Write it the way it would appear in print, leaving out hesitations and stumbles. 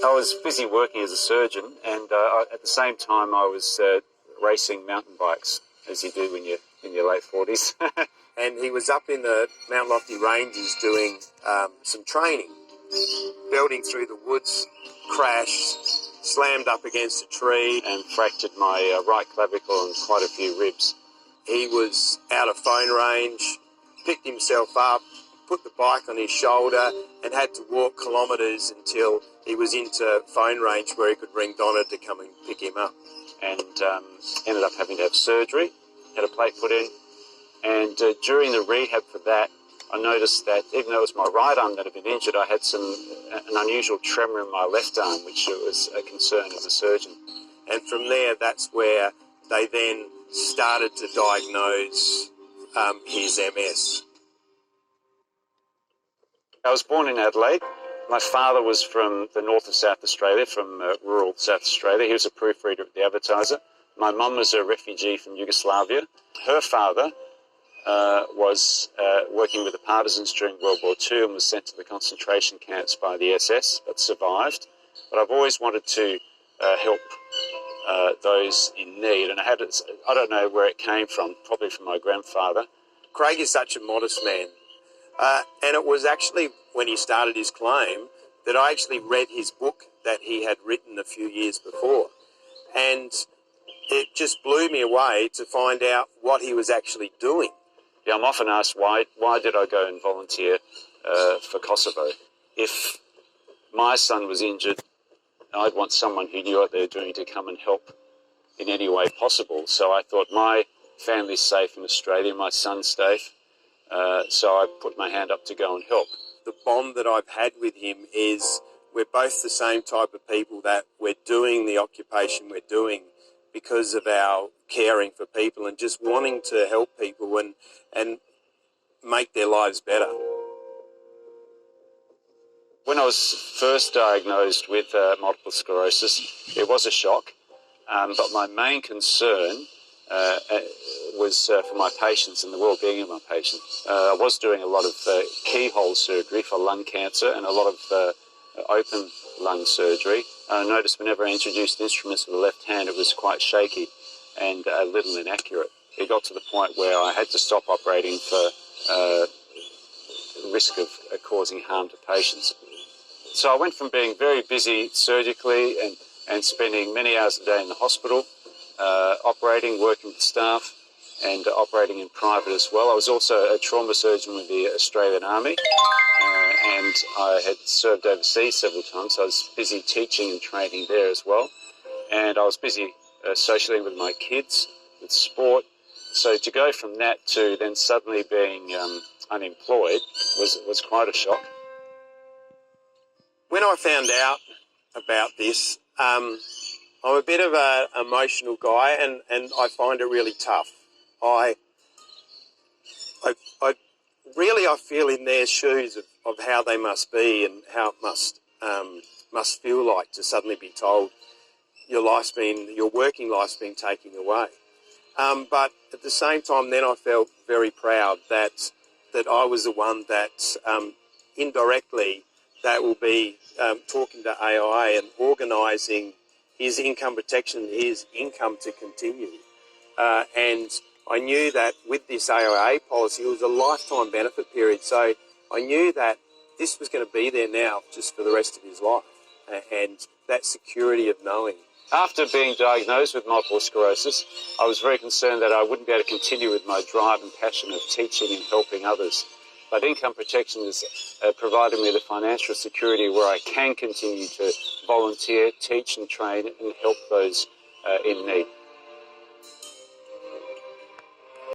I was busy working as a surgeon, and at the same time I was racing mountain bikes, as you do when you're in your late 40s. And he was up in the Mount Lofty Ranges doing some training, belting through the woods, crashed, slammed up against a tree and fractured my right clavicle and quite a few ribs. He was out of phone range, picked himself up, put the bike on his shoulder and had to walk kilometres until he was into phone range where he could ring Donna to come and pick him up. And ended up having to have surgery, had a plate put in. And during the rehab for that, I noticed that even though it was my right arm that had been injured, I had an unusual tremor in my left arm, which was a concern as a surgeon. And from there, that's where they then started to diagnose his MS. I was born in Adelaide. My father was from the north of South Australia, from rural South Australia. He was a proofreader at The Advertiser. My mum was a refugee from Yugoslavia. Her father was working with the partisans during World War II and was sent to the concentration camps by the SS, but survived. But I've always wanted to help those in need, and I don't know where it came from, probably from my grandfather. Craig is such a modest man, and it was actually when he started his claim that I actually read his book that he had written a few years before, and it just blew me away to find out what he was actually doing. Yeah, I'm often asked why did I go and volunteer for Kosovo? If my son was injured, I'd want someone who knew what they were doing to come and help in any way possible. So I thought, my family's safe in Australia, my son's safe, so I put my hand up to go and help. The bond that I've had with him is we're both the same type of people, that we're doing the occupation we're doing because of our caring for people and just wanting to help people and make their lives better. When I was first diagnosed with multiple sclerosis, it was a shock, but my main concern was for my patients and the well-being of my patients. I was doing a lot of keyhole surgery for lung cancer and a lot of open lung surgery. I noticed whenever I introduced instruments with the left hand, it was quite shaky and a little inaccurate. It got to the point where I had to stop operating for risk of causing harm to patients. So I went from being very busy surgically and spending many hours a day in the hospital, operating, working with staff, and operating in private as well. I was also a trauma surgeon with the Australian Army, and I had served overseas several times, so I was busy teaching and training there as well. And I was busy socially with my kids, with sport. So to go from that to then suddenly being unemployed was quite a shock. When I found out about this, I'm a bit of an emotional guy, and I find it really tough. I feel in their shoes of how they must be and how it must feel like to suddenly be told your working life's been taken away. But at the same time, then I felt very proud that I was the one that indirectly that will be talking to AI and organising his income protection, his income to continue. And I knew that with this AIA policy, it was a lifetime benefit period. So I knew that this was going to be there now just for the rest of his life, and that security of knowing. After being diagnosed with multiple sclerosis, I was very concerned that I wouldn't be able to continue with my drive and passion of teaching and helping others. But income protection has provided me the financial security where I can continue to volunteer, teach and train and help those in need.